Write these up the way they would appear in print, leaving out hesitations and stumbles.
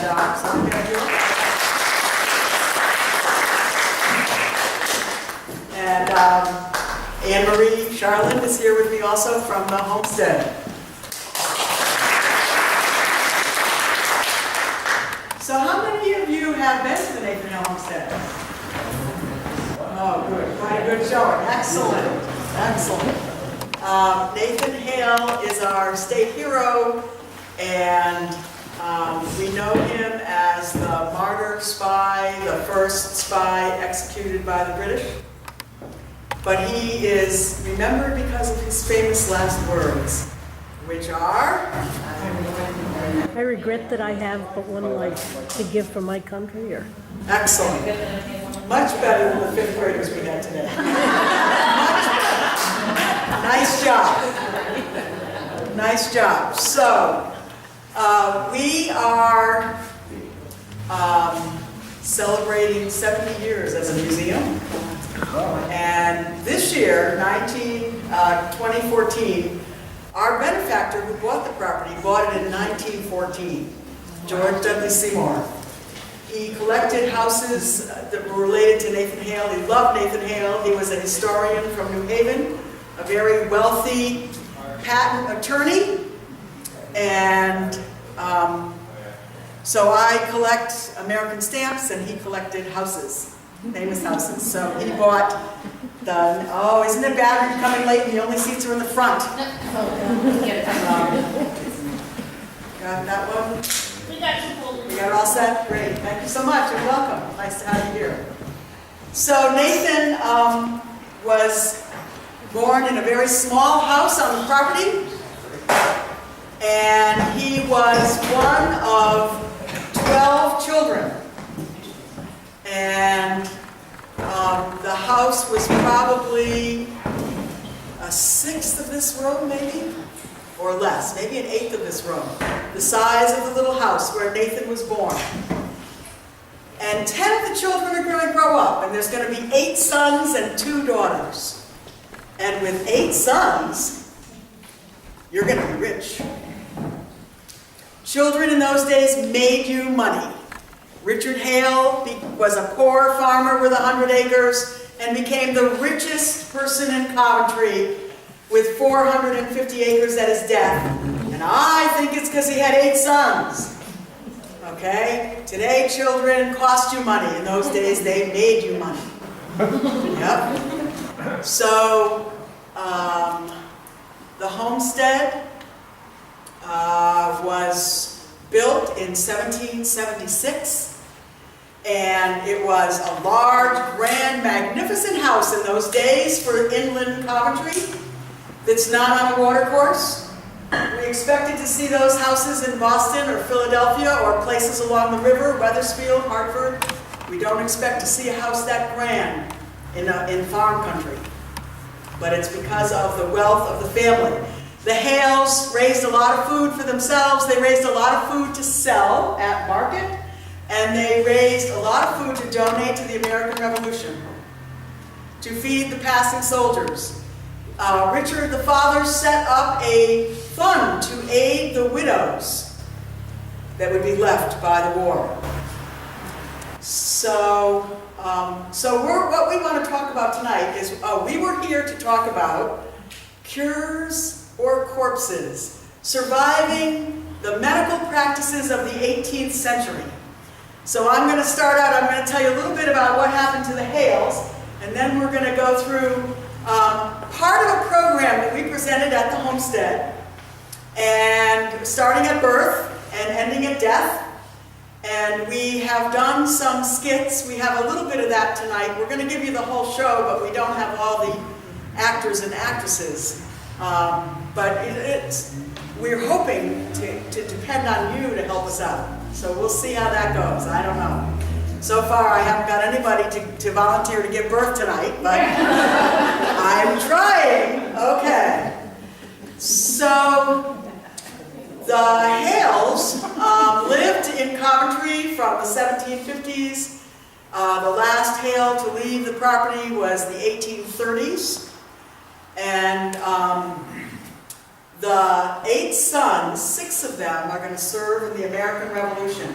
So I'm going to do it. And Anne-Marie Charlin is here with me also from the homestead. So how many of you have been to the Nathan Hale homestead? Oh, good. Quite a good showing. Excellent. Excellent. Nathan Hale is our state hero, and we know him as the martyr spy, the first spy executed by the British. But he is remembered because of his famous last words, which are? I regret that I have but one life to give for my country. Or Excellent. Much better than the fifth graders we had today. Nice job. Nice job. So, we are celebrating 70 years as a museum. And this year, 2014, our benefactor who bought the property bought it in 1914, George Dudley Seymour. He collected houses that were related to Nathan Hale. He loved Nathan Hale. He was a historian from New Haven, a very wealthy patent attorney. And so I collect American stamps, and he collected houses, famous houses. So he bought the, oh, isn't it bad when you're coming late and the only seats are in the front? Got that one? We got you pulled. We got it all set? Great. Thank you so much and welcome. Nice to have you here. So Nathan was born in a very small house on the property, and he was one of 12 children. And the house was probably a sixth of this room, maybe, or less, maybe an eighth of this room, the size of the little house where Nathan was born. And 10 of the children are going to grow up, and there's going to be 8 sons and 2 daughters. And with 8 sons, you're going to be rich. Children in those days made you money. Richard Hale was a poor farmer with 100 acres and became the richest person in Coventry with 450 acres at his death. And I think it's because he had 8 sons. Okay? Today, children cost you money. In those days, they made you money. Yep. So, the homestead was built in 1776. And it was a large, grand, magnificent house in those days for inland Coventry that's not on a watercourse. We expected to see those houses in Boston or Philadelphia or places along the river, Wethersfield, Hartford. We don't expect to see a house that grand in farm country. But it's because of the wealth of the family. The Hales raised a lot of food for themselves. They raised a lot of food to sell at market. And they raised a lot of food to donate to the American Revolution, to feed the passing soldiers. Richard, the father, set up a fund to aid the widows that would be left by the war. So, what we want to talk about tonight is, we were here to talk about cures or corpses, surviving the medical practices of the 18th century. So I'm going to start out, I'm going to tell you a little bit about what happened to the Hales, and then we're going to go through part of a program that we presented at the homestead, and starting at birth and ending at death. And we have done some skits. We have a little bit of that tonight. We're going to give you the whole show, but we don't have all the actors and actresses. But we're hoping to depend on you to help us out. So we'll see how that goes. I don't know. So far, I haven't got anybody to volunteer to give birth tonight, but I'm trying. Okay. So the Hales lived in Coventry from the 1750s. The last Hale to leave the property was the 1830s. And the 8 sons, 6 of them are going to serve in the American Revolution.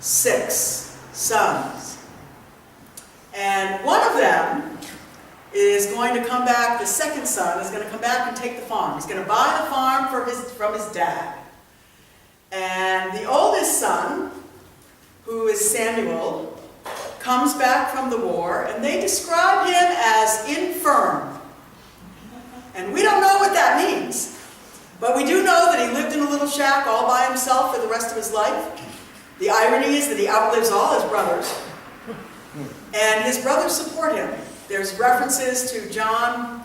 6 sons. And one of them is going to come back, the second son is going to come back and take the farm. He's going to buy the farm from his dad. And the oldest son, who is Samuel, comes back from the war, and they describe him as infirm. And we don't know what that means. But we do know that he lived in a little shack all by himself for the rest of his life. The irony is that he outlives all his brothers. And his brothers support him. There's references to John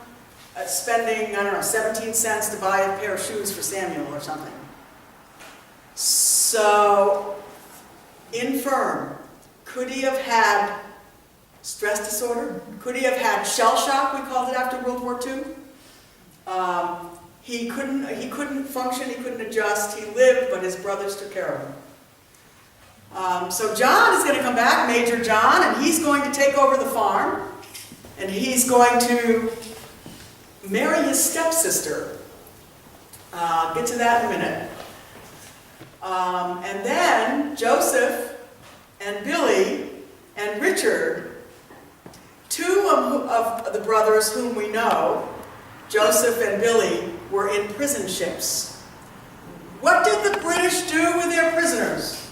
spending, 17 cents to buy a pair of shoes for Samuel or something. So, infirm. Could he have had stress disorder? Could he have had shell shock, we called it after World War II? He couldn't function, he couldn't adjust, he lived, but his brothers took care of him. So John is going to come back, Major John, and he's going to take over the farm, and he's going to marry his stepsister. I'll get to that in a minute. And then Joseph and Billy and Richard, 2 of the brothers whom we know, Joseph and Billy, were in prison ships. What did the British do with their prisoners?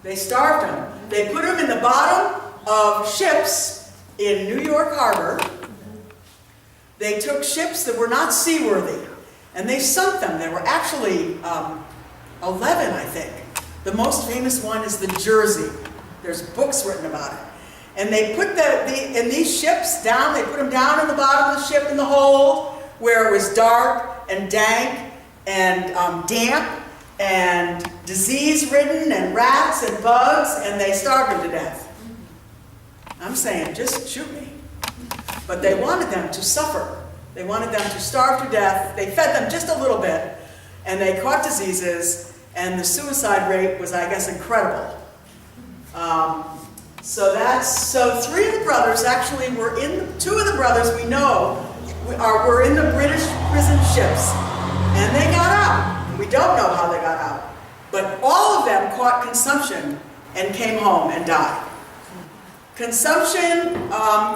They starved them. They put them in the bottom of ships in New York Harbor. They took ships that were not seaworthy, and they sunk them. There were actually 11, I think. The most famous one is the Jersey. There's books written about it. And they put in these ships down, they put them down in the bottom of the ship in the hold, where it was dark and dank and damp and disease-ridden and rats and bugs, and they starved them to death. I'm saying, just shoot me. But they wanted them to suffer. They wanted them to starve to death. They fed them just a little bit, and they caught diseases, and the suicide rate was, I guess, incredible. So 3 of the brothers actually were in, 2 of the brothers we know were in the British prison ships, and they got out. We don't know how they got out, but all of them caught consumption and came home and died. Consumption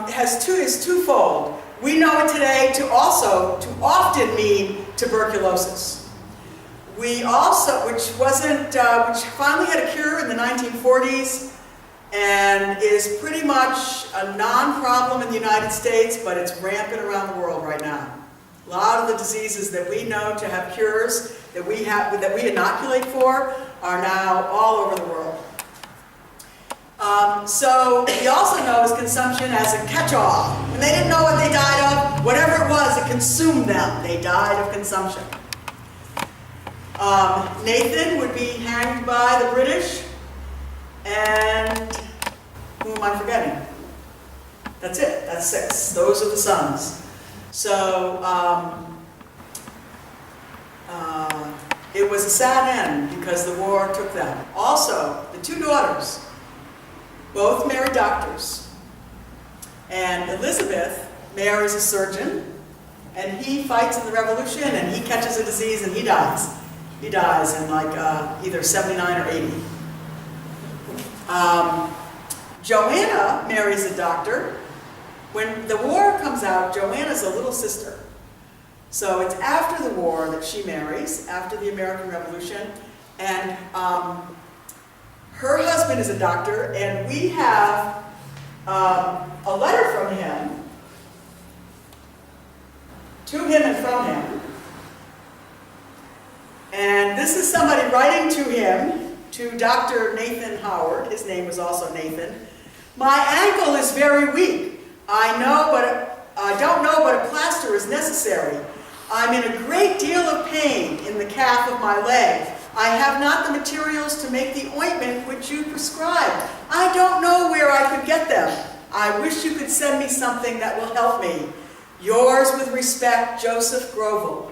is twofold. We know it today to often mean tuberculosis. We also, which finally had a cure in the 1940s, and is pretty much a non-problem in the United States, but it's rampant around the world right now. A lot of the diseases that we know to have cures, that we inoculate for, are now all over the world. So we also know as consumption as a catch-all. When they didn't know what they died of, whatever it was, it consumed them. They died of consumption. Nathan would be hanged by the British, and who am I forgetting? That's it. That's 6. Those are the sons. So it was a sad end because the war took them. Also, the 2 daughters, both married doctors. And Elizabeth marries a surgeon, and he fights in the Revolution, and he catches a disease, and he dies. He dies in like either 79 or 80. Joanna marries a doctor. When the war comes out, Joanna's a little sister. So it's after the war that she marries, after the American Revolution, and her husband is a doctor, and we have a letter from him, to him and from him. And this is somebody writing to him, to Dr. Nathan Howard. His name was also Nathan. My ankle is very weak. I don't know, but a plaster is necessary. I'm in a great deal of pain in the calf of my leg. I have not the materials to make the ointment which you prescribed. I don't know where I could get them. I wish you could send me something that will help me. Yours with respect, Joseph Groville.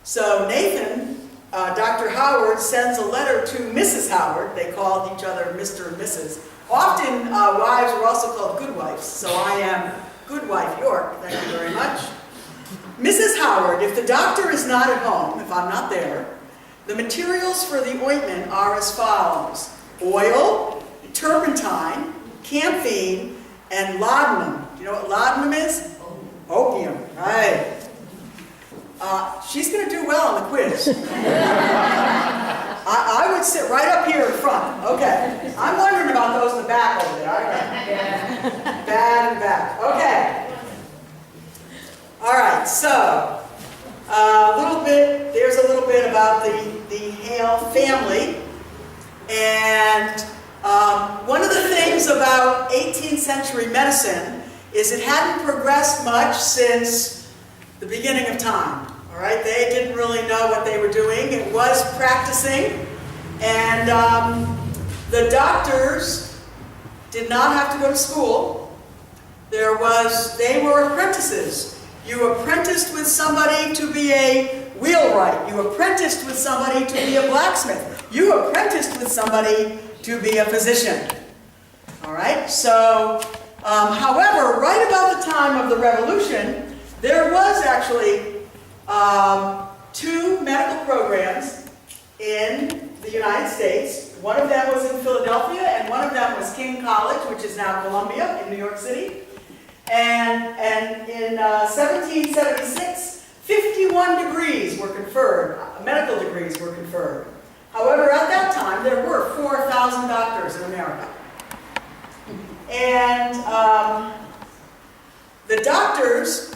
So Nathan, Dr. Howard, sends a letter to Mrs. Howard. They called each other Mr. and Mrs. Often wives were also called good wives, so I am good wife York, thank you very much. Mrs. Howard, if the doctor is not at home, if I'm not there, The materials for the ointment are as follows: oil, turpentine, camphene, and laudanum. Do you know what laudanum is? Opium, right. She's going to do well on the quiz. I would sit right up here in front. Okay. I'm wondering about those in the back over there. Bad in the back. Okay. All right, so there's a little bit about the Hale family. And one of the things about 18th century medicine is it hadn't progressed much since the beginning of time. All right, they didn't really know what they were doing. It was practicing, and the doctors did not have to go to school. They were apprentices. You apprenticed with somebody to be a wheelwright. You apprenticed with somebody to be a blacksmith. You apprenticed with somebody to be a physician. All right, so, however, right about the time of the Revolution, there was actually 2 medical programs in the United States. One of them was in Philadelphia, and one of them was King College, which is now Columbia in New York City. And in 1776, 51 degrees were conferred, medical degrees were conferred. However, at that time, there were 4,000 doctors in America. And the doctors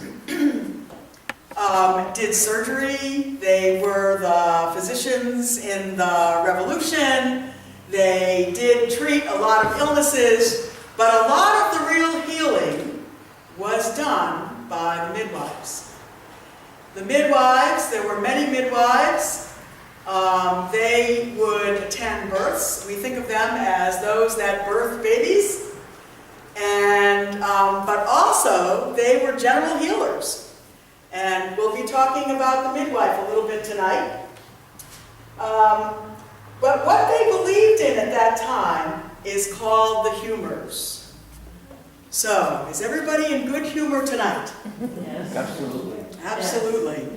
did surgery. They were the physicians in the Revolution. They did treat a lot of illnesses, but a lot of the real healing was done by the midwives. The midwives, there were many midwives. They would attend births. We think of them as those that birth babies. And, but also, they were general healers. And we'll be talking about the midwife a little bit tonight. But what they believed in at that time is called the humors. So, is everybody in good humor tonight? Yes. Absolutely. Absolutely.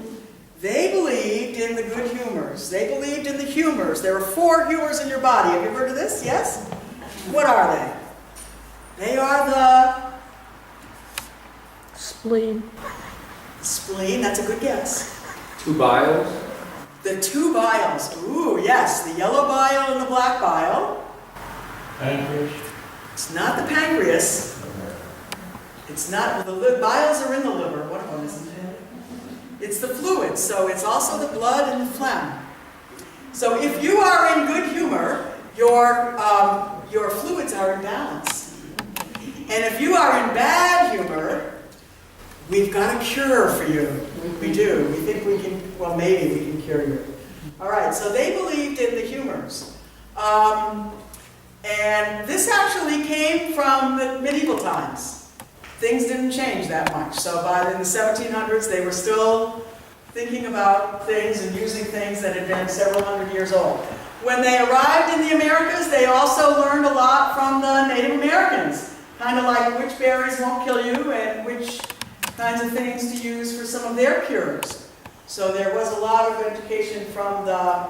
They believed in the good humors. They believed in the humors. There are 4 humors in your body. Have you heard of this? Yes? What are they? They are the Spleen. spleen. That's a good guess. 2 biles. The 2 biles. Ooh, yes. The yellow bile and the black bile. Pancreas. It's not the pancreas. It's not, the biles are in the liver. One of them isn't it? It's the fluids, so it's also the blood and the phlegm. So if you are in good humor, your fluids are in balance. And if you are in bad humor, we've got a cure for you. We do. We think we can, well, maybe we can cure you. All right, so they believed in the humors. And this actually came from the medieval times. Things didn't change that much. So in the 1700s, they were still thinking about things and using things that had been several hundred years old. When they arrived in the Americas, they also learned a lot from the Native Americans. Kind of like which berries won't kill you and which kinds of things to use for some of their cures. So there was a lot of education from the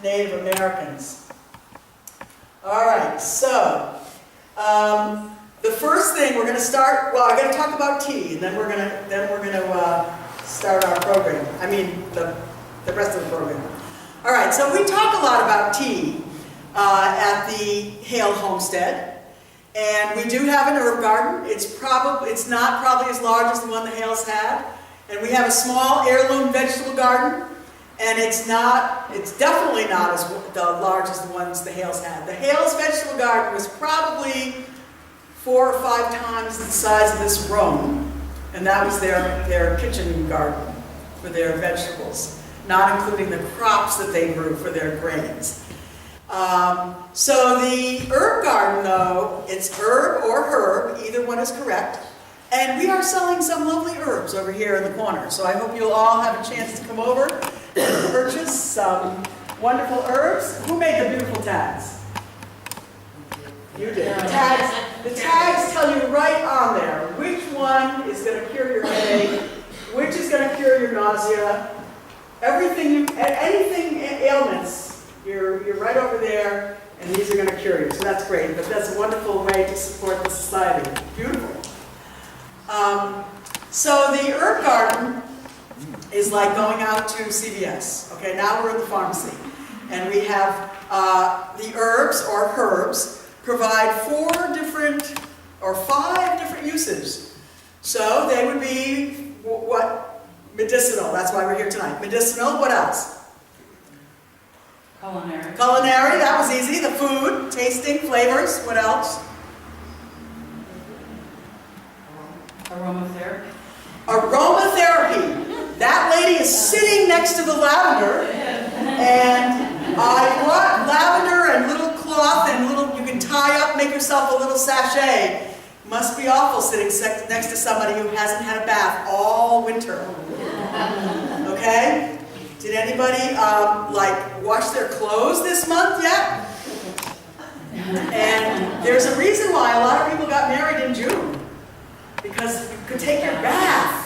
Native Americans. All right, so the first thing we're going to start. Well, I'm going to talk about tea, and then we're going to start our program. I mean, the rest of the program. All right, so we talk a lot about tea at the Hale homestead. And we do have an herb garden. It's not probably as large as the one the Hales had. And we have a small heirloom vegetable garden. And it's definitely not as large as the ones the Hales had. The Hales vegetable garden was probably 4 or 5 times the size of this room. And that was their kitchen garden for their vegetables, not including the crops that they grew for their grains. So the herb garden, though, it's herb or herb, either one is correct. And we are selling some lovely herbs over here in the corner. So I hope you'll all have a chance to come over and purchase some wonderful herbs. Who made the beautiful tags? You did. The tags tell you right on there which one is going to cure your headache, which is going to cure your nausea, anything ailments, you're right over there, and these are going to cure you. So that's great. But that's a wonderful way to support the society. Beautiful. So the herb garden is like going out to CVS. Okay, now we're in the pharmacy, and we have the herbs or herbs provide 4 different or 5 different uses. So they would be what? Medicinal. That's why we're here tonight. Medicinal. What else? Culinary. Culinary. That was easy. The food, tasting, flavors. What else? Aromatherapy. Aromatherapy. That lady is sitting next to the lavender, and I brought lavender and little cloth and you can tie up, make yourself a little sachet. Must be awful sitting next to somebody who hasn't had a bath all winter. Okay? Did anybody like wash their clothes this month yet? And there's a reason why a lot of people got married in June, because you could take your bath.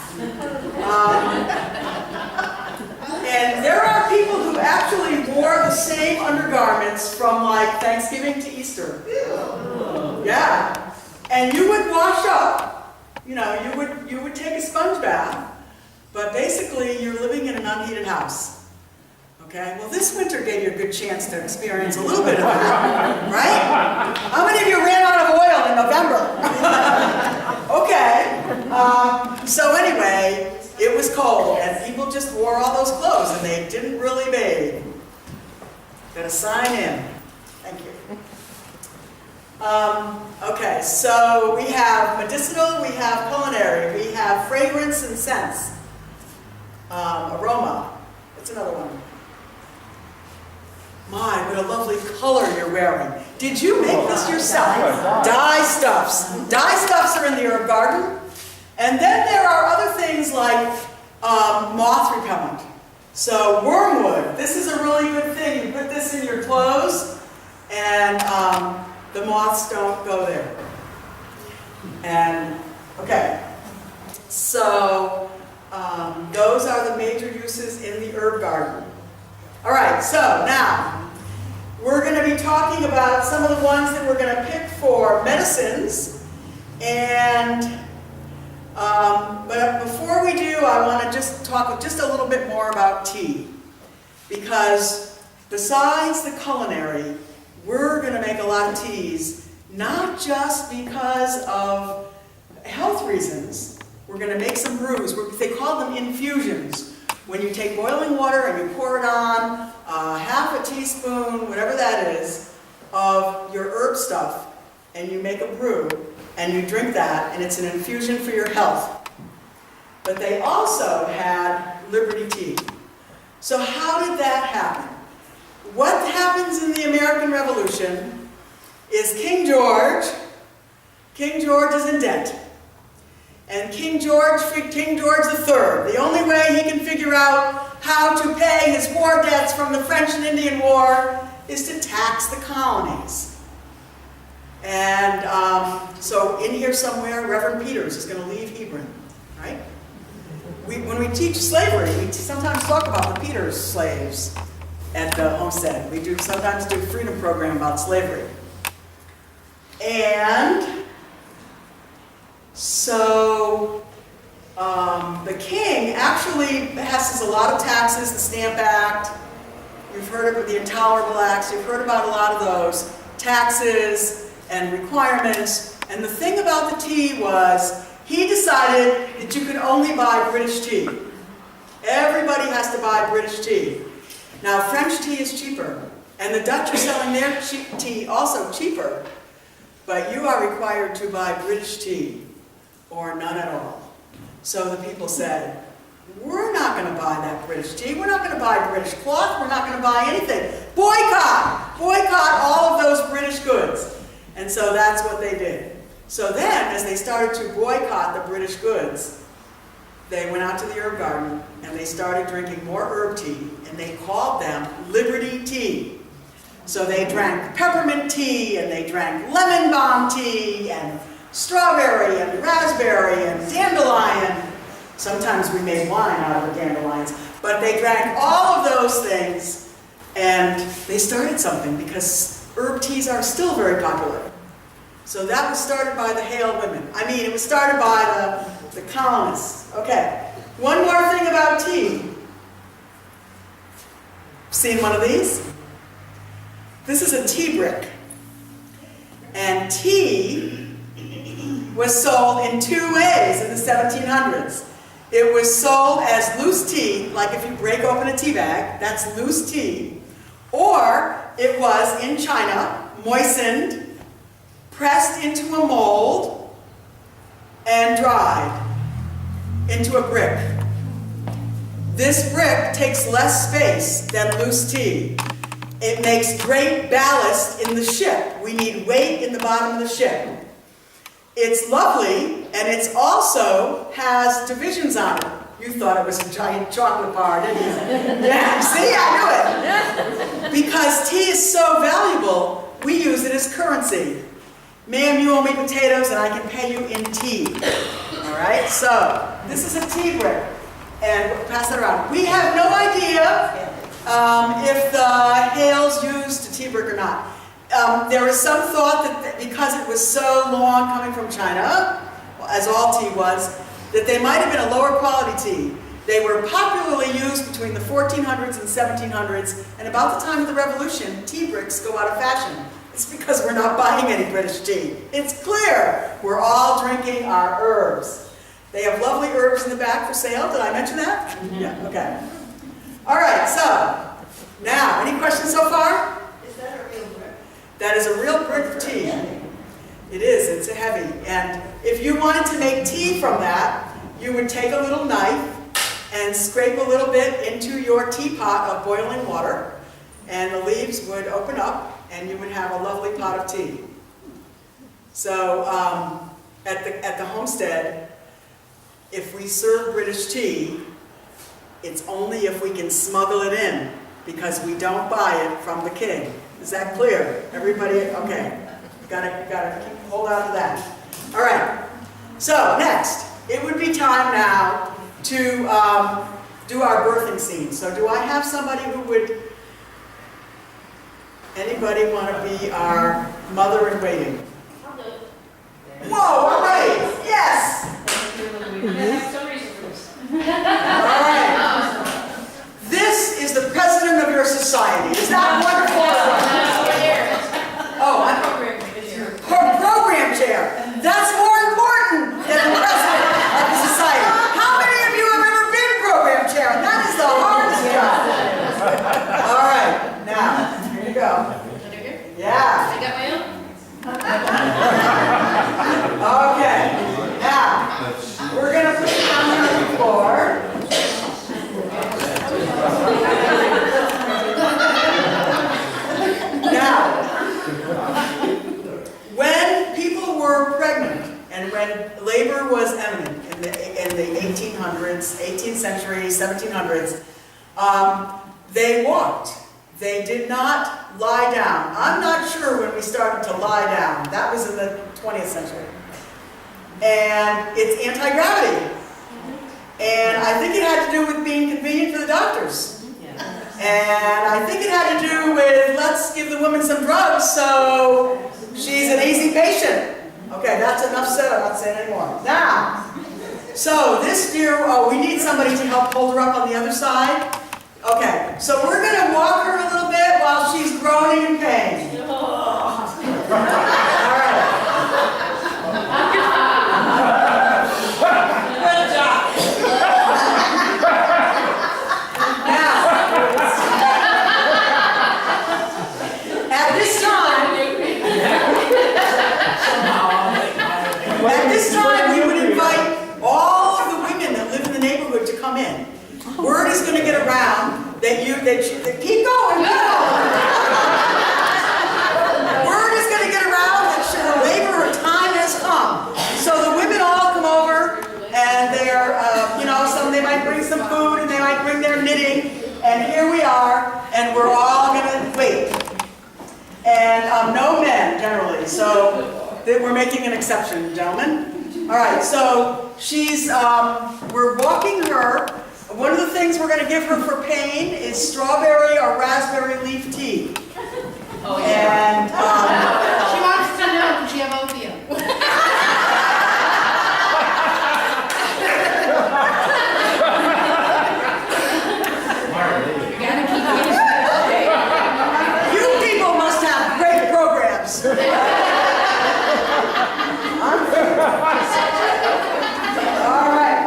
And there are people who actually wore the same undergarments from like Thanksgiving to Easter. Yeah. And you would wash up, you know, you would take a sponge bath, but basically you're living in an unheated house. Okay? Well, this winter gave you a good chance to experience a little bit of that, right? How many of you ran out of oil in November? Okay. So anyway, it was cold, and people just wore all those clothes, and they didn't really bathe. Got to sign in. Thank you. Okay, so we have medicinal, we have culinary, we have fragrance and scents. Aroma. That's another one. My, what a lovely color you're wearing. Did you make this yourself? Dye stuffs. Dye stuffs are in the herb garden. And then there are other things like moth repellent. So wormwood. This is a really good thing. You put this in your clothes, and the moths don't go there. And, okay. So those are the major uses in the herb garden. All right, so now we're going to be talking about some of the ones that we're going to pick for medicines. And but before we do, I want to just talk just a little bit more about tea. Because besides the culinary, we're going to make a lot of teas, not just because of health reasons. We're going to make some brews. They call them infusions. When you take boiling water and you pour it on half a teaspoon, whatever that is, of your herb stuff, and you make a brew, and you drink that, and it's an infusion for your health. But they also had Liberty Tea. So how did that happen? What happens in the American Revolution is King George is in debt. And King George III, the only way he can figure out how to pay his war debts from the French and Indian War is to tax the colonies. And so in here somewhere, Reverend Peters is going to leave Hebron, right? When we teach slavery, we sometimes talk about the Peters slaves at the homestead. We sometimes do a freedom program about slavery. And so the king actually passes a lot of taxes, the Stamp Act. You've heard of the Intolerable Acts. You've heard about a lot of those taxes and requirements. And the thing about the tea was he decided that you could only buy British tea. Everybody has to buy British tea. Now, French tea is cheaper, and the Dutch are selling their tea also cheaper. But you are required to buy British tea, or none at all. So the people said, we're not going to buy that British tea. We're not going to buy British cloth. We're not going to buy anything. Boycott! Boycott all of those British goods. And so that's what they did. So then, as they started to boycott the British goods, they went out to the herb garden and they started drinking more herb tea, and they called them Liberty Tea. So they drank peppermint tea, and they drank lemon balm tea, and strawberry, and raspberry, and dandelion. Sometimes we made wine out of the dandelions. But they drank all of those things, and they started something, because herb teas are still very popular. So that was started by the Hale women. I mean, it was started by the colonists. Okay, one more thing about tea. Seen one of these? This is a tea brick. And tea was sold in two ways in the 1700s. It was sold as loose tea, like if you break open a tea bag, that's loose tea. Or it was in China, moistened, pressed into a mold, and dried into a brick. This brick takes less space than loose tea. It makes great ballast in the ship. We need weight in the bottom of the ship. It's lovely, and it also has divisions on it. You thought it was a giant chocolate bar, didn't you? Yeah, see, I knew it. Because tea is so valuable, we use it as currency. Ma'am, you owe me potatoes, and I can pay you in tea. All right, so this is a tea brick, and we'll pass that around. We have no idea if the Hales used a tea brick or not. There was some thought that because it was so long coming from China, as all tea was, that they might have been a lower quality tea. They were popularly used between the 1400s and 1700s, and about the time of the Revolution, tea bricks go out of fashion. It's because we're not buying any British tea. It's clear we're all drinking our herbs. They have lovely herbs in the back for sale. Did I mention that? Yeah, okay. All right, so now, any questions so far? Is that a real brick? That is a real brick of tea. It is, it's heavy. And if you wanted to make tea from that, you would take a little knife and scrape a little bit into your teapot of boiling water, and the leaves would open up, and you would have a lovely pot of tea. So at the homestead, if we serve British tea, it's only if we can smuggle it in, because we don't buy it from the king. Is that clear? Everybody, okay. Gotta hold on to that. All right. So next, it would be time now to do our birthing scene. So do I have somebody who would? Anybody want to be our mother in waiting? I'll do it. Whoa! All right. Yes. I have some reason for this. All right. This is the president of your society. Is that wonderful? Oh, I'm program chair. That's more important than the president of the society. How many of you have ever been program chair? That is the hardest job. All right, now, here you go. Yeah. I got my own. Okay, now, we're going to put it down here on the floor. Now, when people were pregnant and when labor was eminent in the 1800s, 18th century, 1700s, they walked. They did not lie down. I'm not sure when we started to lie down. That was in the 20th century. And it's anti-gravity. And I think it had to do with being convenient for the doctors. And I think it had to do with, let's give the woman some drugs so she's an easy patient. Okay, that's enough said. I'm not saying anymore. Now, so this dear, we need somebody to help hold her up on the other side. Okay, so we're going to walk her a little bit while she's groaning in pain. All right. Good job. Now, at this time, we would invite all of the women that live in the neighborhood to come in. Word is going to get around that keep going, keep going. Word is going to get around that the labor time has come. So the women all come over, and they're, they might bring some food, and they might bring their knitting, and here we are, and we're all going to wait. And no men, generally, so we're making an exception, gentlemen. All right, so we're walking her One of the things we're going to give her for pain is strawberry or raspberry leaf tea. Oh, And She wants to know, does she have opium? You gotta keep getting you people must have great programs. All right.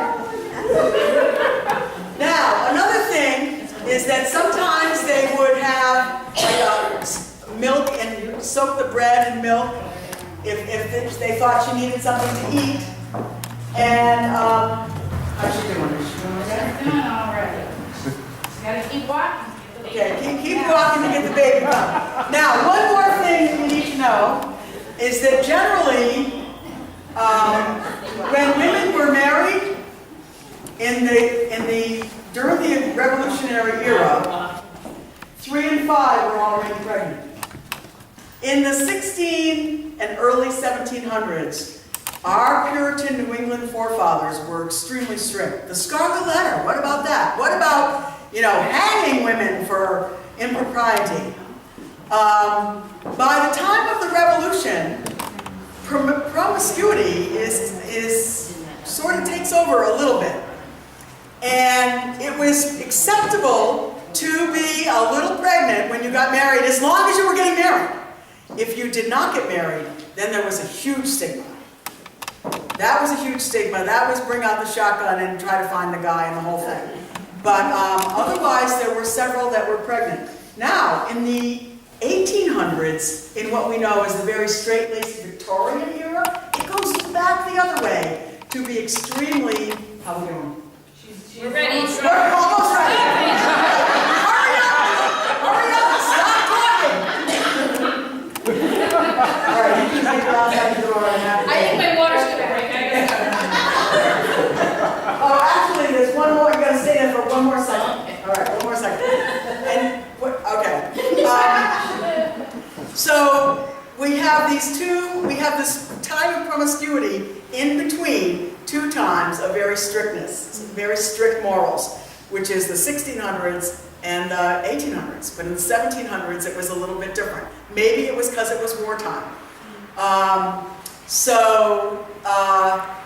Now, another thing is that sometimes they would have like milk and soak the bread in milk if they thought she needed something to eat. And how's she doing? Is she doing okay? Doing all right. You gotta keep walking. Okay, keep walking to get the baby done. Now, one more thing you need to know is that generally, when women were married during the Revolutionary era, 3 and 5 were already pregnant. In the 16 and early 1700s, our Puritan New England forefathers were extremely strict. The Scarlet Letter, what about that? What about, hanging women for impropriety? By the time of the Revolution, promiscuity is sort of takes over a little bit. And it was acceptable to be a little pregnant when you got married, as long as you were getting married. If you did not get married, then there was a huge stigma. That was a huge stigma. That was bring out the shotgun and try to find the guy and the whole thing. But otherwise, there were several that were pregnant. Now, in the 1800s, in what we know as the very straight-laced Victorian era, it goes back the other way to be extremely, how are we doing? We're ready. We're almost ready. Hurry up! Hurry up! Stop talking! All right, you can take it outside the door and have it. I think my water's gonna break. I gotta. Oh, actually, there's one more. You gotta stay there for one more second. All right, one more second. And okay. So we have these two. We have this time of promiscuity in between two times of very strictness, very strict morals, which is the 1600s and the 1800s. But in the 1700s, it was a little bit different. Maybe it was because it was wartime. So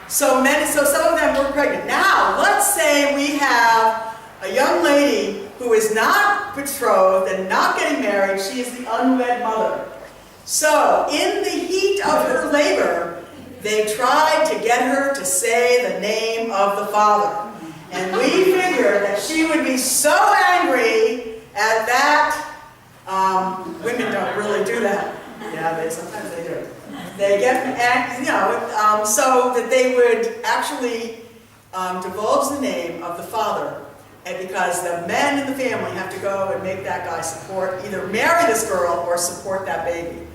some of them were pregnant. Now, let's say we have a young lady who is not betrothed and not getting married. She is the unwed mother. So, in the heat of her labor, they tried to get her to say the name of the father. And we figured that she would be so angry at that. Women don't really do that. Yeah, sometimes they do. They get, so that they would actually divulge the name of the father, and because the men in the family have to go and make that guy either marry this girl or support that baby.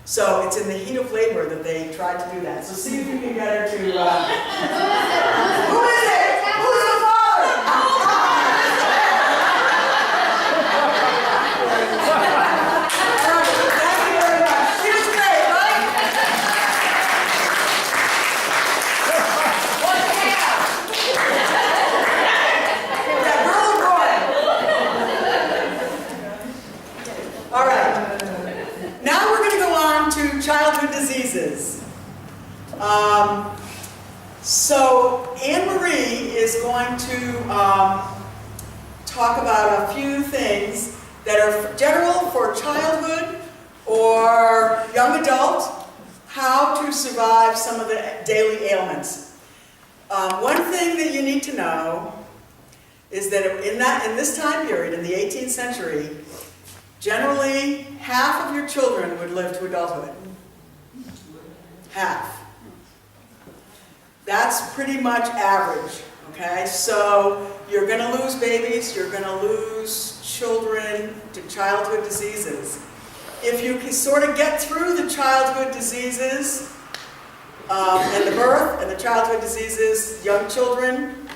So it's in the heat of labor that they tried to do that. So see if you can get her to. Who is it? Who's the father? Thank you very much. She was great, right? Yeah, girl and boy. All right. Now we're going to go on to childhood diseases. So Anne-Marie is going to talk about a few things that are general for childhood or young adult, how to survive some of the daily ailments. One thing that you need to know is that in this time period, in the 18th century, generally, half of your children would live to adulthood. Half. That's pretty much average, okay? So you're going to lose babies, you're going to lose children to childhood diseases. If you can sort of get through the childhood diseases, and the birth and the childhood diseases, young children,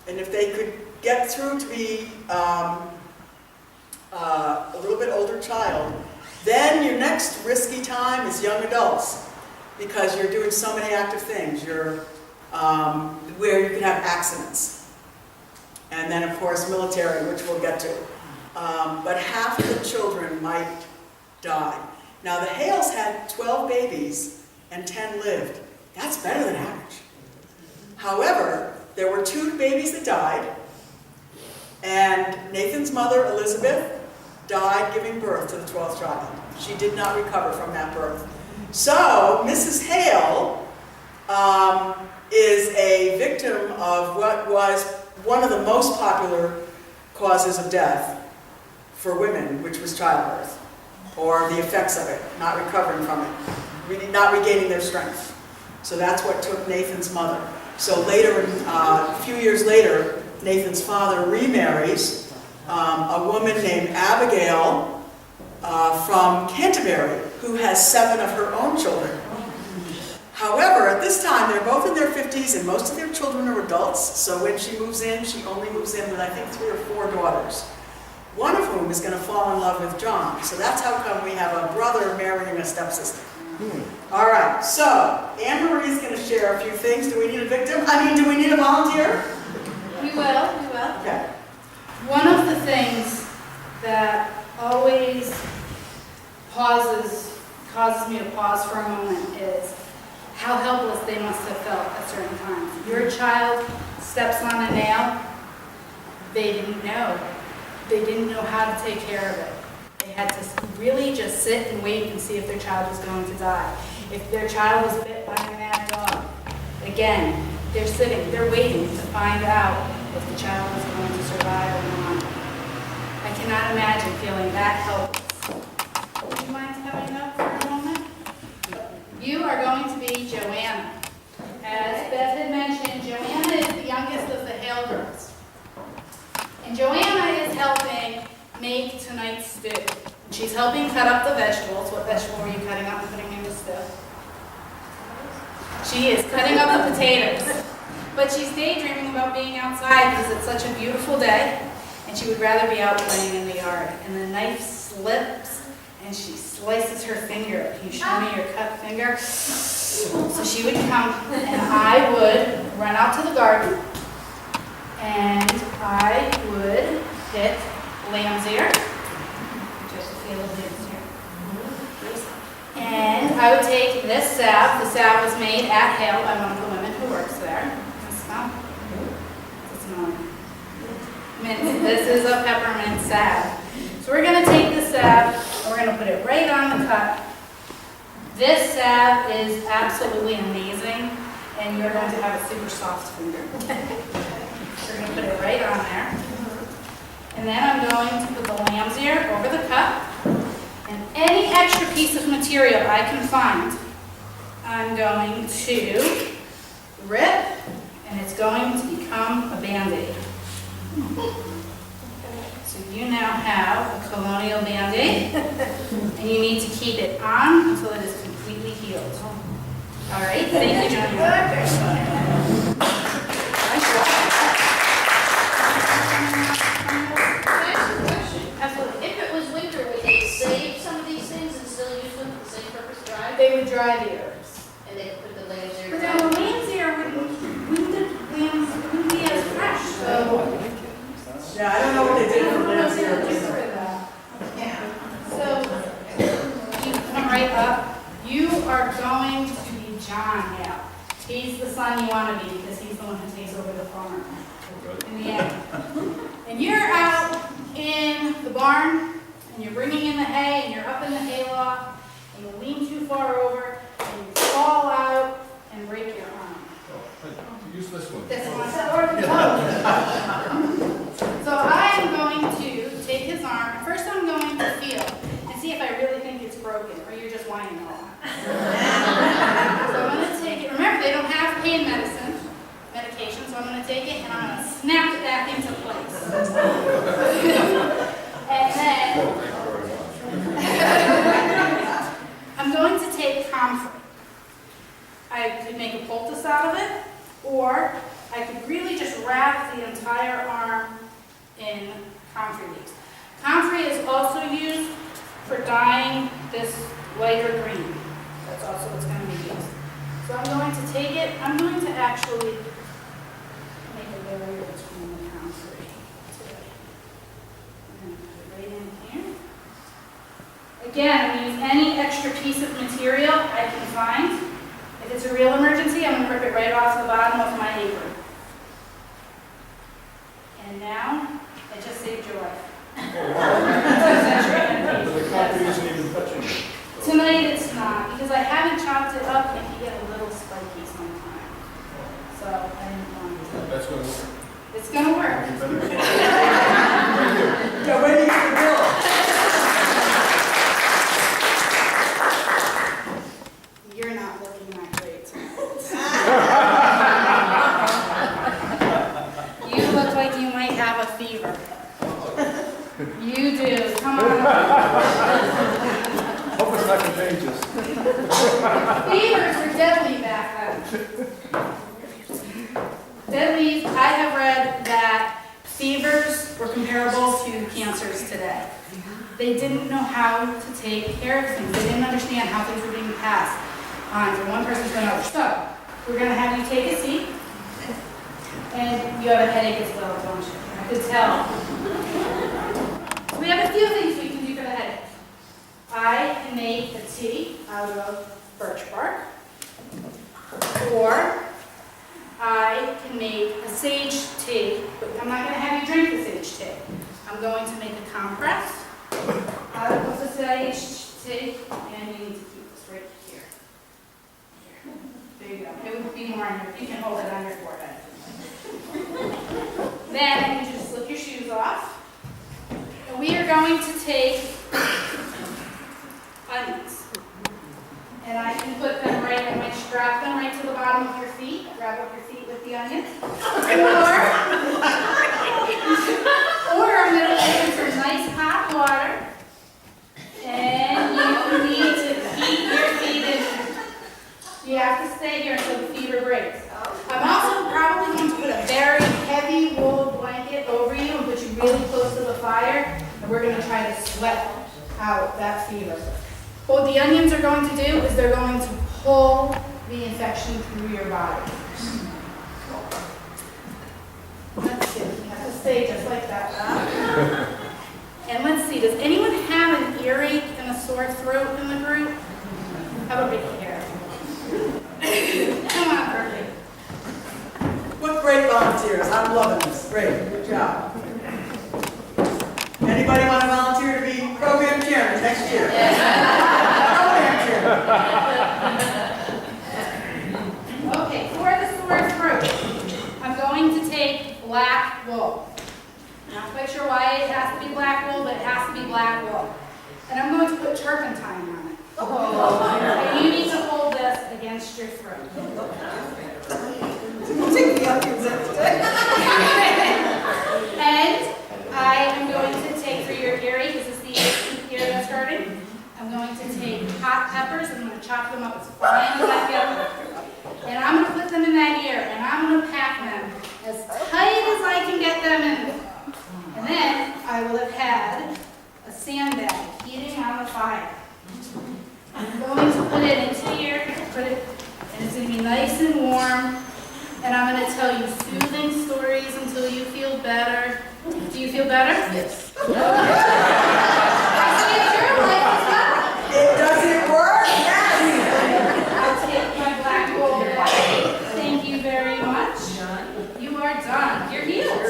and if they could get through to be a little bit older child, then your next risky time is young adults, because you're doing so many active things. You're where you can have accidents, and then of course military, which we'll get to. But half of the children might die. Now the Hales had 12 babies and 10 lived. That's better than average. However, there were 2 babies that died, and Nathan's mother, Elizabeth, died giving birth to the 12th child. She did not recover from that birth. So Mrs. Hale is a victim of what was one of the most popular causes of death for women, which was childbirth, or the effects of it, not recovering from it, not regaining their strength. So that's what took Nathan's mother. So later, a few years later, Nathan's father remarries a woman named Abigail from Canterbury, who has 7 of her own children. However, at this time, they're both in their 50s and most of their children are adults. So when she moves in, she only moves in with, I think, 3 or 4 daughters. One of whom is going to fall in love with John. So that's how come we have a brother marrying a stepsister. All right, so Anne Marie's going to share a few things. Do we need a victim? Do we need a volunteer? We will. Okay. One of the things that always causes me to pause for a moment is how helpless they must have felt at certain times. Your child steps on a nail, they didn't know. They didn't know how to take care of it. They had to really just sit and wait and see if their child was going to die. If their child was bit by a mad dog, again, they're sitting, they're waiting to find out if the child is going to survive or not. I cannot imagine feeling that helpless. Would you mind coming up for a moment? You are going to be Joanna. As Beth had mentioned, Joanna is the youngest of the Hale girls. And Joanna is helping make tonight's stew. She's helping cut up the vegetables. What vegetable are you cutting up and putting in the stew? She is cutting up the potatoes. But she's daydreaming about being outside because it's such a beautiful day, and she would rather be out playing in the yard. And the knife slips, and she slices her finger. Can you show me your cut finger? So she would come, and I would run out to the garden, and I would hit lamb's ear. Just a feel of lamb's ear. And I would take this salve. The salve was made at Hale by one of the women who works there. Smell? It's mint. This is a peppermint salve. So we're going to take the salve and we're going to put it right on the cut. This salve is absolutely amazing, and you're going to have a super soft finger. We're going to put it right on there. And then I'm going to put the lamb's ear over the cut. And any extra piece of material I can find, I'm going to rip, and it's going to become a Band-Aid. So you now have a colonial Band-Aid, and you need to keep it on until it is completely healed. All right, thank you, Johnny. Nice job. Absolutely. If it was winter, would they save some of these things and still use them for the same purpose, dry? They would dry the herbs. And they could put the lambs there. But then the lamb's ear wouldn't be as fresh, so. Yeah, I don't know what they did for lamb's ear. So, you come right up. You are going to be John Hale. He's the son you want to be because he's the one who takes over the farm in the end. And you're out in the barn, and you're bringing in the hay, and you're up in the hayloft, and you lean too far over, and you fall out and break your arm. Use this one. This one. So I am going to take his arm. First I'm going to feel and see if I really think it's broken or you're just whining a lot. So I'm going to take it. Remember, they don't have pain medication, so I'm going to take it and I'm going to snap it back into place. And then I'm going to take comfrey. I could make a poultice out of it, or I could really just wrap the entire arm in comfrey leaves. Comfrey is also used for dyeing this white or green. That's also what's going to be used. So I'm going to take it, I'm going to actually make a barrier between the comfrey. Again, I'm going to use any extra piece of material I can find. If it's a real emergency, I'm going to rip it right off the bottom of my apron. And now, I just saved your life. The concrete isn't even touching it. Tonight it's not, because I haven't chopped it up and it can get a little spiky sometimes. So I didn't want to. That's going to work. It's going to work. You better. Yeah, when do you get the bill? You're not looking that great tonight. You look like you might have a fever. You do. Come on. Hope it's not contagious. Fevers were deadly back then. Deadly, I have read that fevers were comparable to cancers today. They didn't know how to take care of things. They didn't understand how things were being passed on from one person to another. So, we're going to have you take a seat. And you have a headache as well, don't you? I could tell. So we have a few things we can do for the headache. I can make a tea out of birch bark, or I can make a sage tea, but I'm not going to have you drink the sage tea. I'm going to make a compress out of the sage tea, and you need to keep this right here. There you go. It would be more on your, you can hold it on your forehead. Then you just slip your shoes off. And we are going to take onions. And I can put them right, I might strap them right to the bottom of your feet, grab up your feet with the onions. Or I'm going to put in some nice hot water. And you need to keep your feet in. You have to stay here until the fever breaks. I'm also probably going to put a very heavy wool blanket over you and put you really close to the fire. And we're going to try to sweat out that fever. What the onions are going to do is they're going to pull the infection through your body. That's it. You have to stay just like that. And let's see, does anyone have an earache and a sore throat in the group? How about Vicky here? Come on, Berkeley. What great volunteers. I'm loving this. Great. Good job. Anybody want to volunteer to be program chairman next year? Program chairman. Okay, for the sore throat, I'm going to take black wool. Not quite sure why it has to be black wool, but it has to be black wool. And I'm going to put turpentine on it. And you need to hold this against your throat. Take the onions every day. And I am going to take, for your earache, is this the ear that's hurting? I'm going to take hot peppers and I'm going to chop them up as fine as I can. And I'm going to put them in that ear and I'm going to pack them as tight as I can get them in. And then I will have had a sandbag heating on the fire. I'm going to put it into the ear, and it's going to be nice and warm. And I'm going to tell you soothing stories until you feel better. Do you feel better? Yes. I see it's your life as well. Does it work? Yes. I'll take my black wool back. Thank you very much. You are done. You're healed.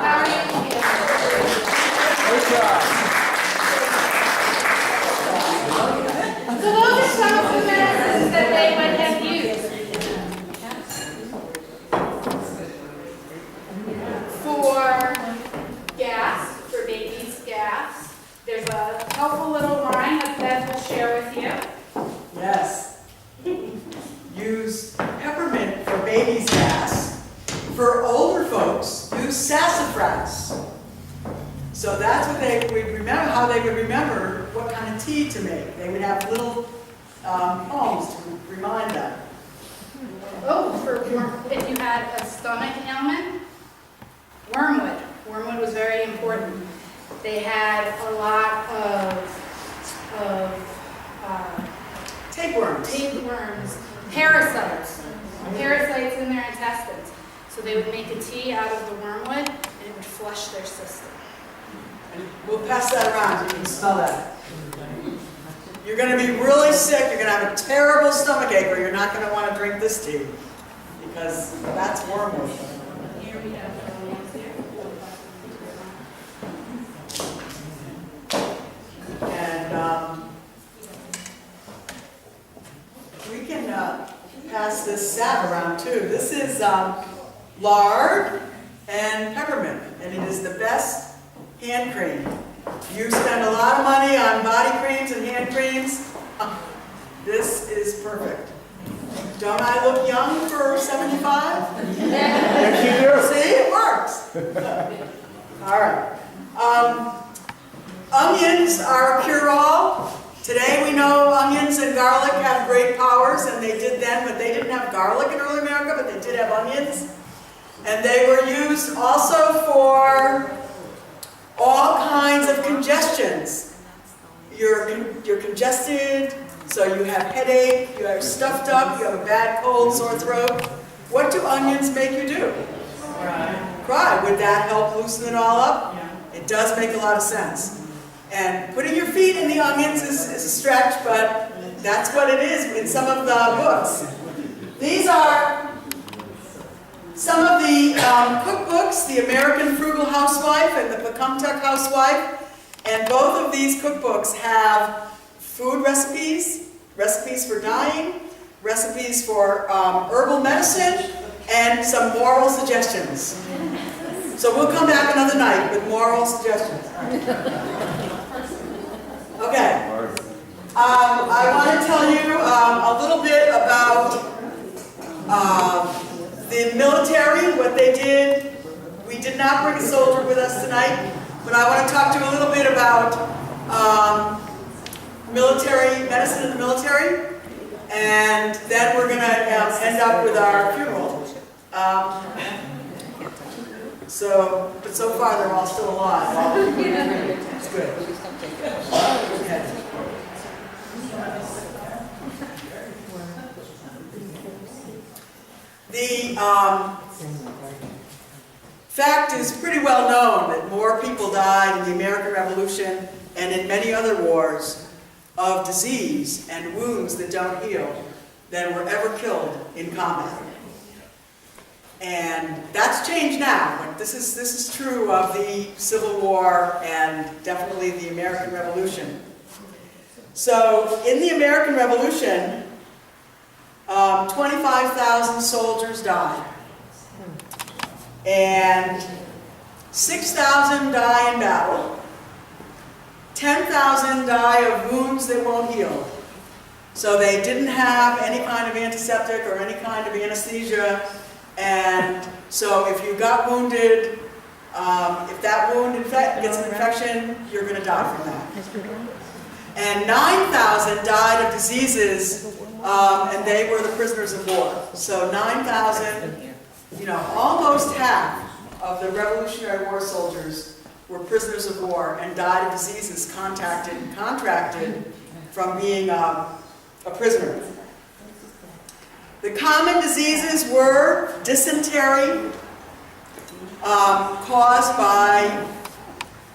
How are you feeling? Good job. So those are some of the medicines that they would have used. For gas, for baby's gas, there's a helpful little line that Beth will share with you. Yes. Use peppermint for baby's gas. For older folks, use sassafras. So that's what they would remember, how they would remember what kind of tea to make. They would have little poems to remind them. Oh, if you had a stomach ailment, wormwood. Wormwood was very important. They had a lot of tapeworms, parasites in their intestines. So they would make a tea out of the wormwood and it would flush their system. We'll pass that around so you can smell that. You're going to be really sick, you're going to have a terrible stomach ache, or you're not going to want to drink this tea, because that's wormwood. Here we have onions here. And we can pass this salve around too. This is lard and peppermint, and it is the best hand cream. You spend a lot of money on body creams and hand creams. This is perfect. Don't I look young for 75? Yes, you do. See, it works. All right. Onions are a cure-all. Today we know onions and garlic have great powers, and they did then, but they didn't have garlic in early America, but they did have onions. And they were used also for all kinds of congestions. You're congested, so you have headache, you are stuffed up, you have a bad cold, sore throat. What do onions make you do? Cry. Would that help loosen it all up? It does make a lot of sense. And putting your feet in the onions is a stretch, but that's what it is in some of the books. These are some of the cookbooks, the American Frugal Housewife and the Pecumtuck Housewife, and both of these cookbooks have food recipes, recipes for dyeing, recipes for herbal medicine, and some moral suggestions. So we'll come back another night with moral suggestions. Okay. I want to tell you a little bit about the military, what they did. We did not bring a soldier with us tonight, but I want to talk to you a little bit about military medicine in the military, and then we're going to end up with our funeral. But so far they're all still alive. It's good. Okay. The fact is pretty well known that more people died in the American Revolution and in many other wars of disease and wounds that don't heal than were ever killed in combat. And that's changed now. But this is true of the Civil War and definitely the American Revolution. So in the American Revolution, 25,000 soldiers died. And 6,000 die in battle. 10,000 die of wounds that won't heal. So they didn't have any kind of antiseptic or any kind of anesthesia. And so if you got wounded, if that wound gets an infection, you're going to die from that. And 9,000 died of diseases, and they were the prisoners of war. So 9,000, almost half of the Revolutionary War soldiers were prisoners of war and died of diseases contracted from being a prisoner. The common diseases were dysentery, caused by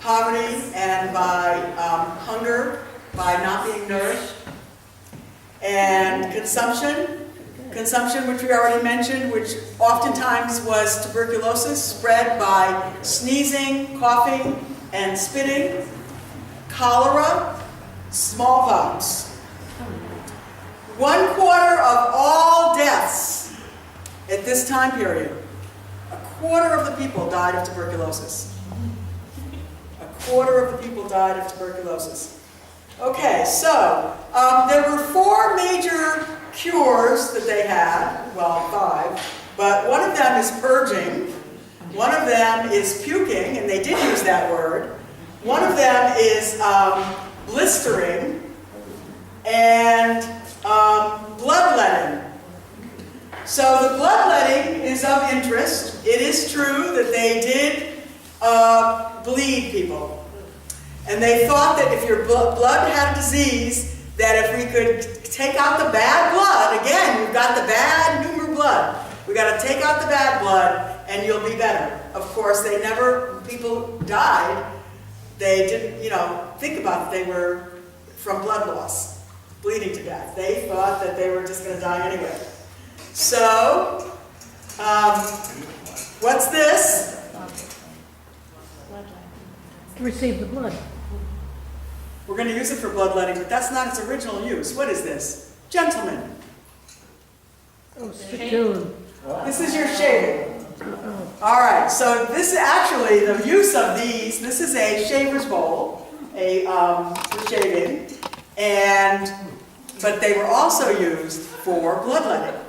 poverty and by hunger, by not being nourished, and consumption, which we already mentioned, which oftentimes was tuberculosis spread by sneezing, coughing, and spitting, cholera, smallpox. 1/4 of all deaths at this time period, 1/4 of the people died of tuberculosis. 1/4 of the people died of tuberculosis. Okay, so there were 4 major cures that they had, well, 5, but one of them is purging, one of them is puking, and they did use that word, one of them is blistering, and bloodletting. So the bloodletting is of interest. It is true that they did bleed people. And they thought that if your blood had a disease, that if we could take out the bad blood, again, we've got the bad human blood. We've got to take out the bad blood and you'll be better. Of course, people died. they didn't, think about it, they were from blood loss, bleeding to death. They thought that they were just going to die anyway. So, what's this? To receive the blood. We're going to use it for bloodletting, but that's not its original use. What is this? Gentlemen, Oh, spittoon. this is your shaving. All right, so this is actually the use of these. This is a shaver's bowl, for shaving, but they were also used for bloodletting.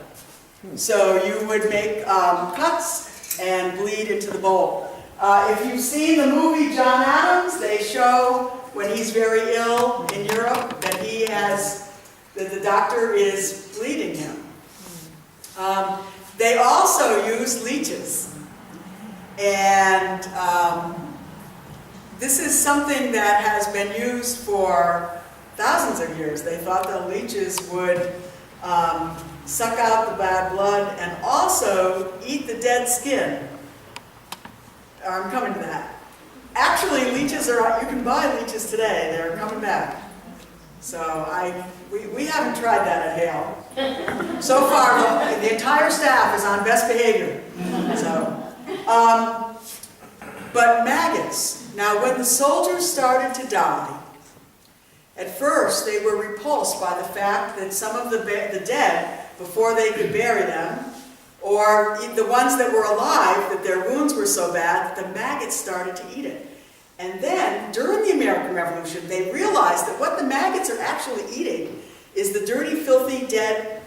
So you would make cuts and bleed into the bowl. If you've seen the movie John Adams, they show when he's very ill in Europe that that the doctor is bleeding him. They also use leeches. And this is something that has been used for thousands of years. They thought the leeches would suck out the bad blood and also eat the dead skin. I'm coming to that. Actually, leeches you can buy leeches today. They're coming back. So we haven't tried that at Hale. So far, the entire staff is on best behavior. So, but maggots. Now, when the soldiers started to die, at first they were repulsed by the fact that some of the dead, before they could bury them, or the ones that were alive, that their wounds were so bad that the maggots started to eat it. And then, during the American Revolution, they realized that what the maggots are actually eating is the dirty, filthy, dead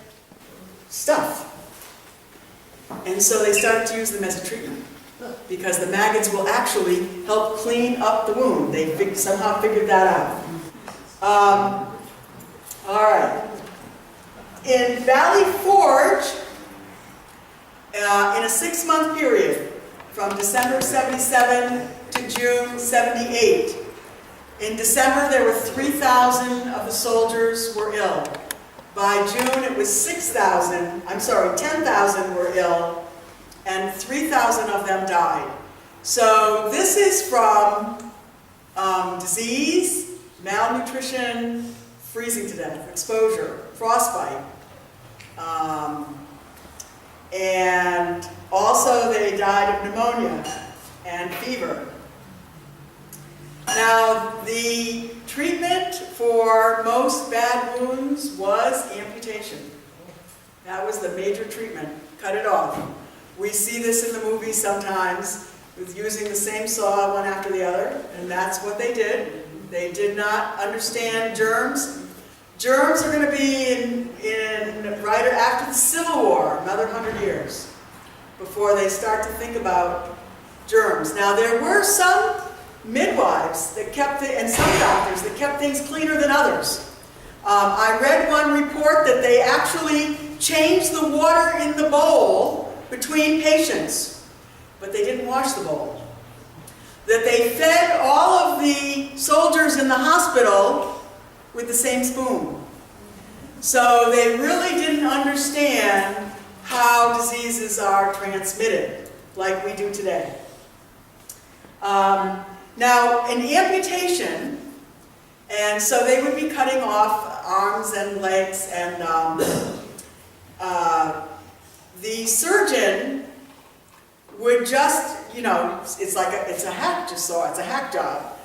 stuff. And so they started to use them as a treatment, because the maggots will actually help clean up the wound. They somehow figured that out. All right. In Valley Forge, in a 6-month period, from December 77 to June 78. In December, there were 3,000 of the soldiers were ill. By June, it was 10,000 were ill, and 3,000 of them died. So this is from disease, malnutrition, freezing to death, exposure, frostbite. And also they died of pneumonia and fever. Now, the treatment for most bad wounds was amputation. That was the major treatment. Cut it off. We see this in the movies sometimes, with using the same saw one after the other, and that's what they did. They did not understand germs. Germs are going to be in right after the Civil War, another 100 years, before they start to think about germs. Now, there were some midwives that kept and some doctors that kept things cleaner than others. I read one report that they actually changed the water in the bowl between patients, but they didn't wash the bowl. That they fed all of the soldiers in the hospital with the same spoon. So they really didn't understand how diseases are transmitted, like we do today. Now, an amputation, and so they would be cutting off arms and legs, and the surgeon would just, it's a hack saw, it's a hack job.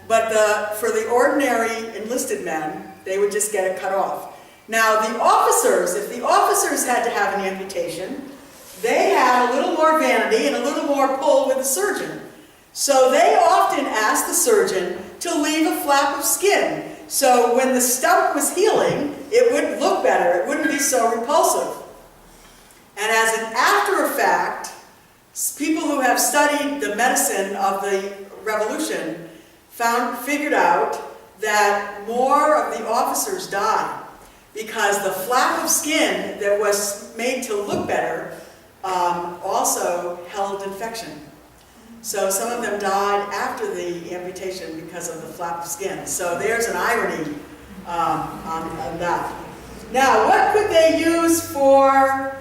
But for the ordinary enlisted men, they would just get it cut off. Now the officers, if the officers had to have an amputation, they had a little more vanity and a little more pull with the surgeon. So they often asked the surgeon to leave a flap of skin. So when the stump was healing, it would look better, it wouldn't be so repulsive. And as an after effect, people who have studied the medicine of the Revolution figured out that more of the officers died because the flap of skin that was made to look better also held infection. So some of them died after the amputation because of the flap of skin. So there's an irony on that. Now, what could they use for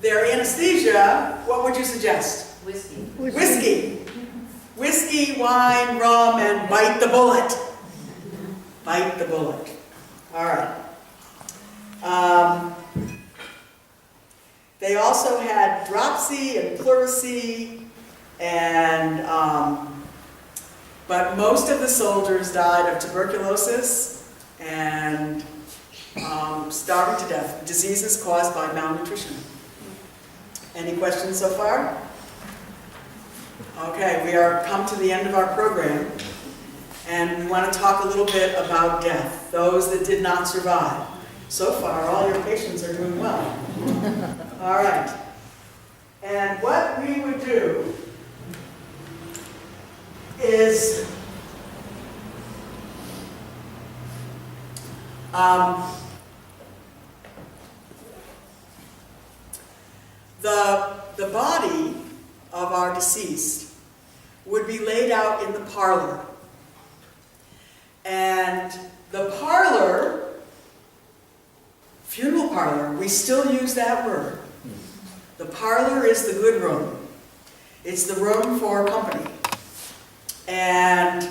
their anesthesia? What would you suggest? Whiskey. Whiskey. whiskey, wine, rum, and bite the bullet. Bite the bullet. All right. They also had dropsy and pleurisy, and but most of the soldiers died of tuberculosis and starving to death, diseases caused by malnutrition. Any questions so far? Okay, we are come to the end of our program, and we want to talk a little bit about death, those that did not survive. So far, all your patients are doing well. All right. And what we would do is the body of our deceased would be laid out in the parlor. And the parlor, funeral parlor, we still use that word. The parlor is the good room. It's the room for company. And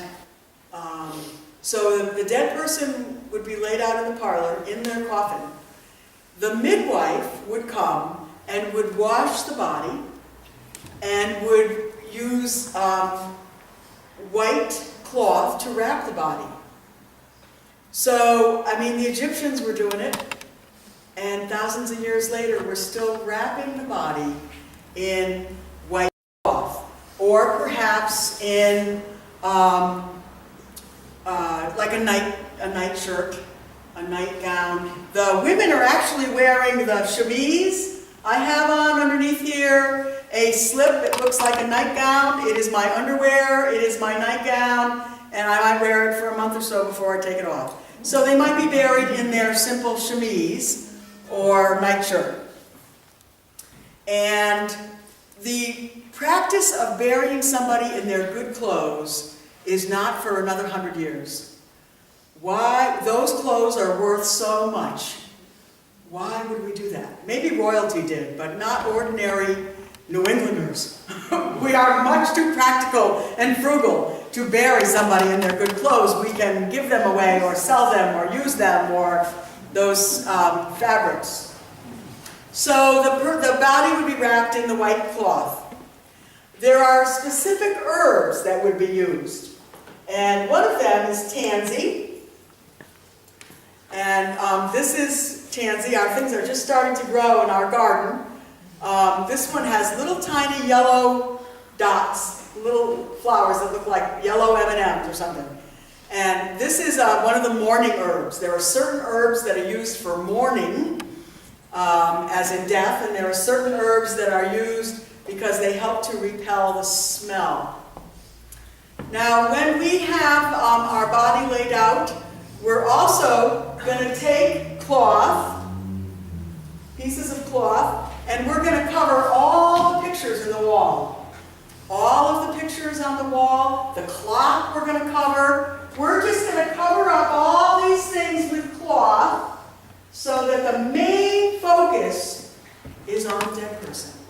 so the dead person would be laid out in the parlor in their coffin. The midwife would come and would wash the body and would use white cloth to wrap the body. So, I mean, the Egyptians were doing it, and thousands of years later, we're still wrapping the body in white cloth, or perhaps in like a night shirt, a nightgown. The women are actually wearing the chemise. I have on underneath here a slip that looks like a nightgown. It is my underwear, it is my nightgown, and I might wear it for a month or so before I take it off. So they might be buried in their simple chemise or nightshirt. And the practice of burying somebody in their good clothes is not for another 100 years. Why? Those clothes are worth so much. Why would we do that? Maybe royalty did, but not ordinary New Englanders. We are much too practical and frugal to bury somebody in their good clothes. We can give them away or sell them or use them or those fabrics. So the body would be wrapped in the white cloth. There are specific herbs that would be used. And one of them is tansy. And this is tansy. Our things are just starting to grow in our garden. This one has little tiny yellow dots, little flowers that look like yellow M&Ms or something. And this is one of the mourning herbs. There are certain herbs that are used for mourning, as in death, and there are certain herbs that are used because they help to repel the smell. Now, when we have our body laid out, we're also going to take cloth, pieces of cloth, and we're going to cover all the pictures in the wall. All of the pictures on the wall, the clock we're going to cover. We're just going to cover up all these things with cloth so that the main focus is on the dead person.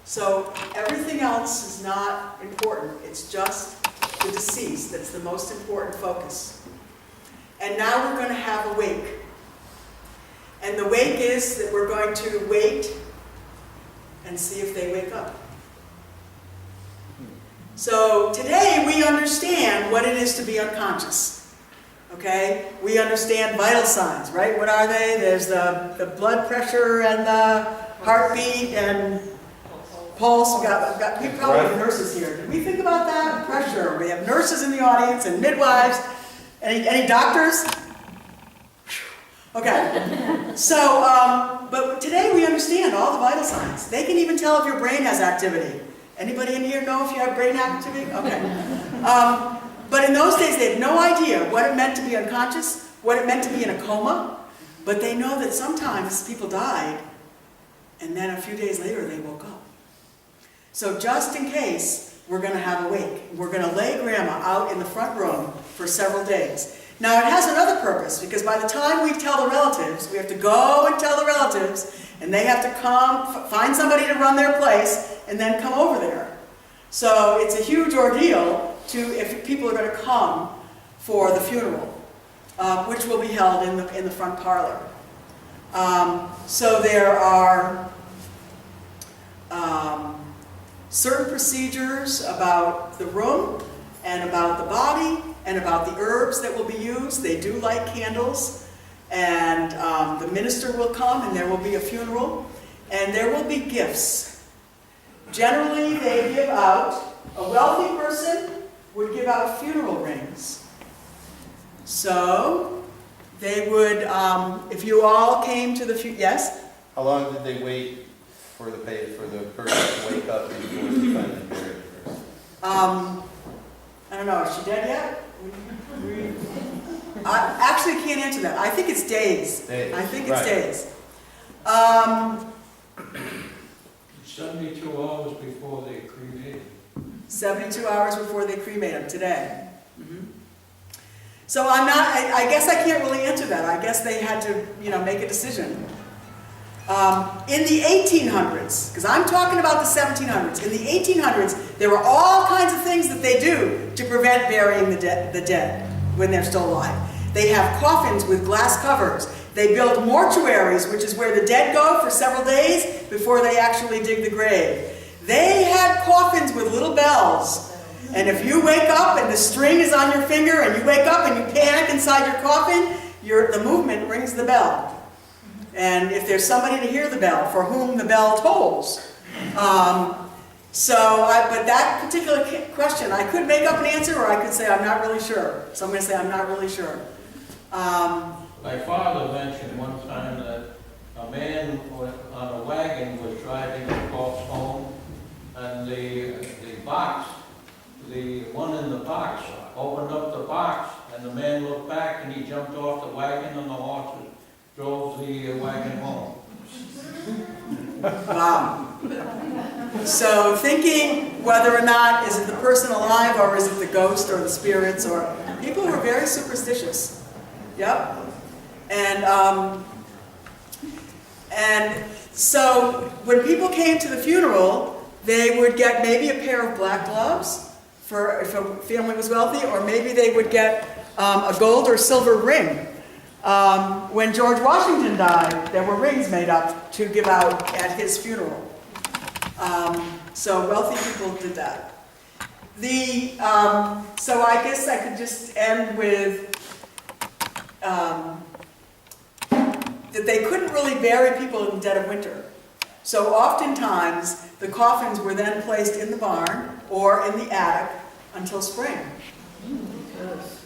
So everything else is not important. It's just the deceased that's the most important focus. And now we're going to have a wake. And the wake is that we're going to wait and see if they wake up. So today we understand what it is to be unconscious. Okay? We understand vital signs, right? What are they? There's the blood pressure and the heartbeat and pulse. We probably have nurses here. Did we think about that? Pressure. We have nurses in the audience and midwives. Any doctors? Okay. So, but today we understand all the vital signs. They can even tell if your brain has activity. Anybody in here know if you have brain activity? Okay. But in those days, they had no idea what it meant to be unconscious, what it meant to be in a coma. But they know that sometimes people died, and then a few days later they woke up. So just in case, we're going to have a wake. We're going to lay Grandma out in the front room for several days. Now, it has another purpose, because by the time we tell the relatives, we have to go and tell the relatives, and they have to come, find somebody to run their place, and then come over there. So it's a huge ordeal if people are going to come for the funeral, which will be held in the front parlor. So there are certain procedures about the room and about the body and about the herbs that will be used. They do light candles, and the minister will come, and there will be a funeral, and there will be gifts. Generally, they give out, a wealthy person would give out funeral rings. So they would, if you all came to the yes? How long did they wait for the person to wake up before they finally buried the person? I don't know, is she dead yet? I actually can't answer that. I think it's days. Days, I think it's right. days. 72 hours before they cremated. 72 hours before they cremate them today. So I guess I can't really answer that. I guess they had to, make a decision. In the 1800s, because I'm talking about the 1700s, in the 1800s, there were all kinds of things that they do to prevent burying the dead when they're still alive. They have coffins with glass covers. They build mortuaries, which is where the dead go for several days before they actually dig the grave. They had coffins with little bells. And if you wake up and the string is on your finger and you wake up and you panic inside your coffin, the movement rings the bell. And if there's somebody to hear the bell, for whom the bell tolls. But that particular question, I could make up an answer or I could say I'm not really sure. So I'm going to say I'm not really sure. My father mentioned one time that a man on a wagon was driving a corpse home, and the one in the box opened up the box, and the man looked back and he jumped off the wagon, and the horse drove the wagon home. Wow. So thinking whether or not is it the person alive or is it the ghost or the spirits, or people were very superstitious. Yep. And so when people came to the funeral, they would get maybe a pair of black gloves for if a family was wealthy, or maybe they would get a gold or silver ring. When George Washington died, there were rings made up to give out at his funeral. So wealthy people did that. So I guess I could just end with that they couldn't really bury people in the dead of winter. So oftentimes, the coffins were then placed in the barn or in the attic until spring.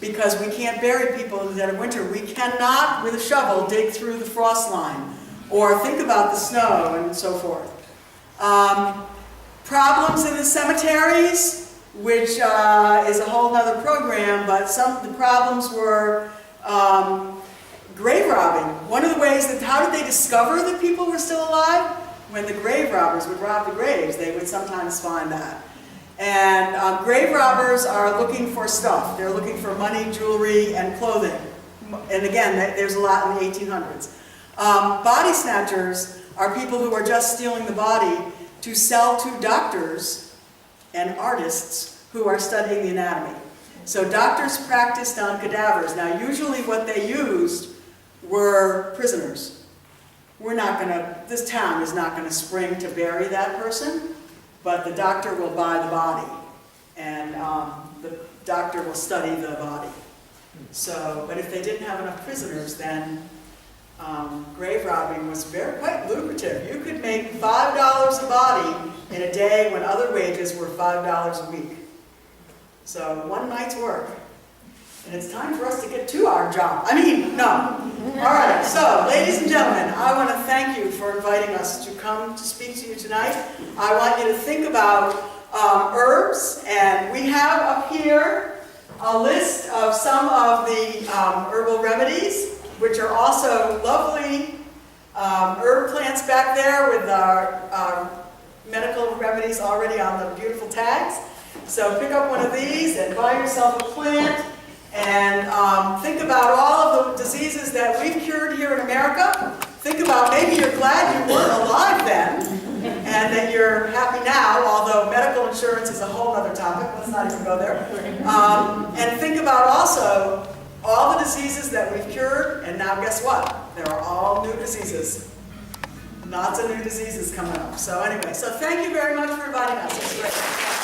Because we can't bury people in the dead of winter. We cannot, with a shovel, dig through the frost line or think about the snow and so forth. Problems in the cemeteries, which is a whole other program, but some of the problems were grave robbing. One of the ways how did they discover that people were still alive? When the grave robbers would rob the graves, they would sometimes find that. And grave robbers are looking for stuff. They're looking for money, jewelry, and clothing. And again, there's a lot in the 1800s. Body snatchers are people who are just stealing the body to sell to doctors and artists who are studying the anatomy. So doctors practiced on cadavers. Now, usually what they used were prisoners. This town is not going to spring to bury that person, but the doctor will buy the body, and the doctor will study the body. So, but if they didn't have enough prisoners, then grave robbing was quite lucrative. You could make $5 a body in a day when other wages were $5 a week. So one night's work. And it's time for us to get to our job. No. All right, so ladies and gentlemen, I want to thank you for inviting us to come to speak to you tonight. I want you to think about herbs, and we have up here a list of some of the herbal remedies, which are also lovely herb plants back there with our medical remedies already on the beautiful tags. So pick up one of these and buy yourself a plant. And think about all of the diseases that we've cured here in America. Think about maybe you're glad you weren't alive then, and that you're happy now, although medical insurance is a whole other topic, let's not even go there. And think about also all the diseases that we've cured, and now guess what? There are all new diseases. Lots of new diseases coming up. So anyway, so thank you very much for inviting us. It's great.